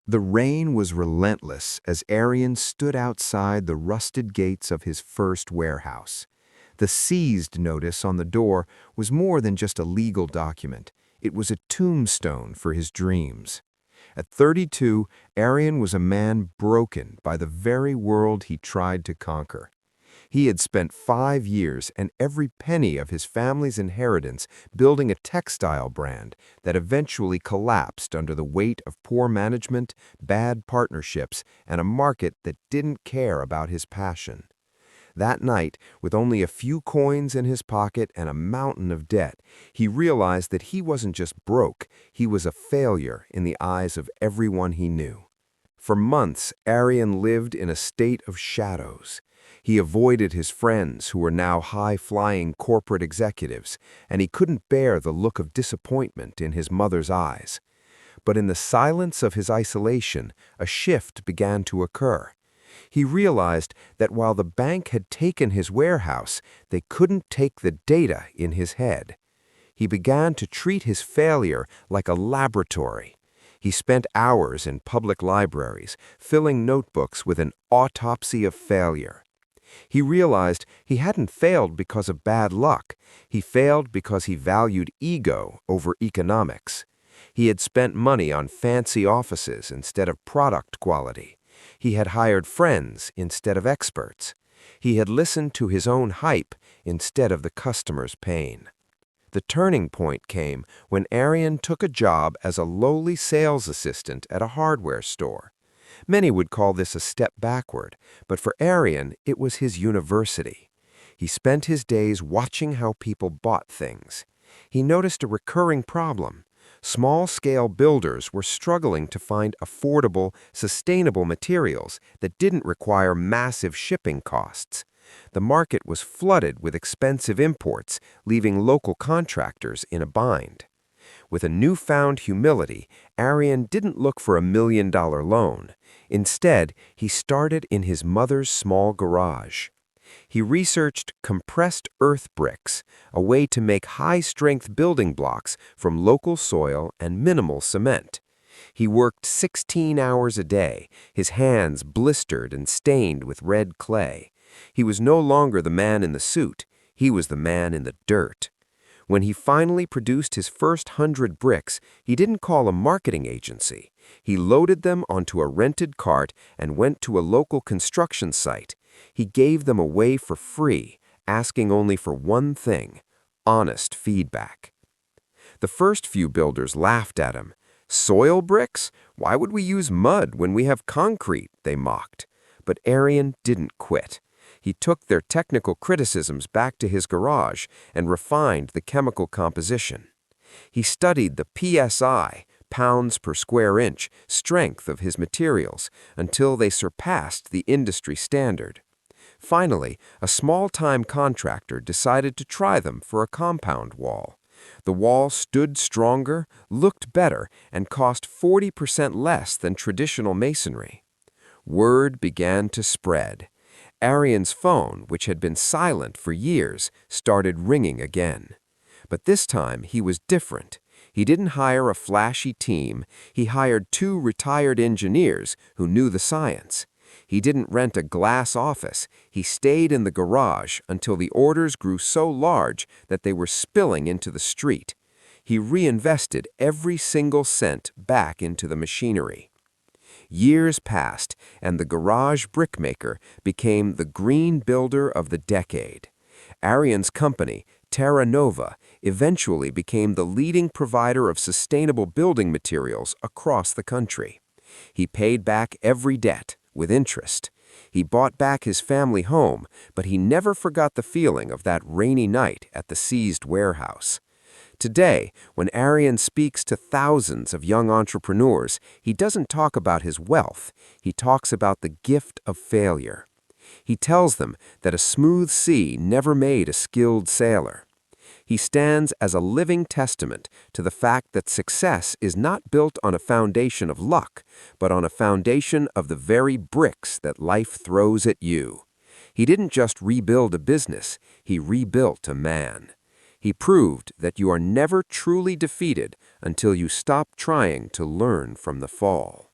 The rain was relentless as Arian stood outside the rusted gates of his first warehouse. The seized notice on the door was more than just a legal document. It was a tombstone for his dreams. At 32, Arian was a man broken by the very world he tried to conquer. He had spent 5 years and every penny of his family's inheritance building a textile brand that eventually collapsed under the weight of poor management, bad partnerships, and a market that didn't care about his passion. That night, with only a few coins in his pocket and a mountain of debt, he realized that he wasn't just broke, he was a failure in the eyes of everyone he knew. For months, Arian lived in a state of shadows. He avoided his friends who were now high-flying corporate executives, and he couldn't bear the look of disappointment in his mother's eyes. But in the silence of his isolation, a shift began to occur. He realized that while the bank had taken his warehouse, they couldn't take the data in his head. He began to treat his failure like a laboratory. He spent hours in public libraries, filling notebooks with an autopsy of failure. He realized he hadn't failed because of bad luck. He failed because he valued ego over economics. He had spent money on fancy offices instead of product quality. He had hired friends instead of experts. He had listened to his own hype instead of the customer's pain. The turning point came when Arian took a job as a lowly sales assistant at a hardware store. Many would call this a step backward, but for Arian, it was his university. He spent his days watching how people bought things. He noticed a recurring problem. Small-scale builders were struggling to find affordable, sustainable materials that didn't require massive shipping costs. The market was flooded with expensive imports, leaving local contractors in a bind. With a newfound humility, Arian didn't look for $1 million loan. Instead, he started in his mother's small garage. He researched compressed earth bricks, a way to make high-strength building blocks from local soil and minimal cement. He worked 16 hours a day, his hands blistered and stained with red clay. He was no longer the man in the suit, he was the man in the dirt. When he finally produced his first 100 bricks, he didn't call a marketing agency. He loaded them onto a rented cart and went to a local construction site. He gave them away for free, asking only for one thing: honest feedback. The first few builders laughed at him. "Soil bricks? Why would we use mud when we have concrete?" they mocked. But Arian didn't quit. He took their technical criticisms back to his garage and refined the chemical composition. He studied the PSI, pounds per square inch, strength of his materials until they surpassed the industry standard. Finally, a small-time contractor decided to try them for a compound wall. The wall stood stronger, looked better, and cost 40% less than traditional masonry. Word began to spread. Arian's phone, which had been silent for years, started ringing again. But this time he was different. He didn't hire a flashy team. He hired 2 retired engineers who knew the science. He didn't rent a glass office. He stayed in the garage until the orders grew so large that they were spilling into the street. He reinvested every single cent back into the machinery. Years passed, and the garage brickmaker became the green builder of the decade. Arian's company, Terra-Nova, eventually became the leading provider of sustainable building materials across the country. He paid back every debt, with interest. He bought back his family home, but he never forgot the feeling of that rainy night at the seized warehouse. Today, when Arian speaks to thousands of young entrepreneurs, he doesn't talk about his wealth. He talks about the gift of failure. He tells them that a smooth sea never made a skilled sailor. He stands as a living testament to the fact that success is not built on a foundation of luck, but on a foundation of the very bricks that life throws at you. He didn't just rebuild a business, he rebuilt a man. He proved that you are never truly defeated until you stop trying to learn from the fall.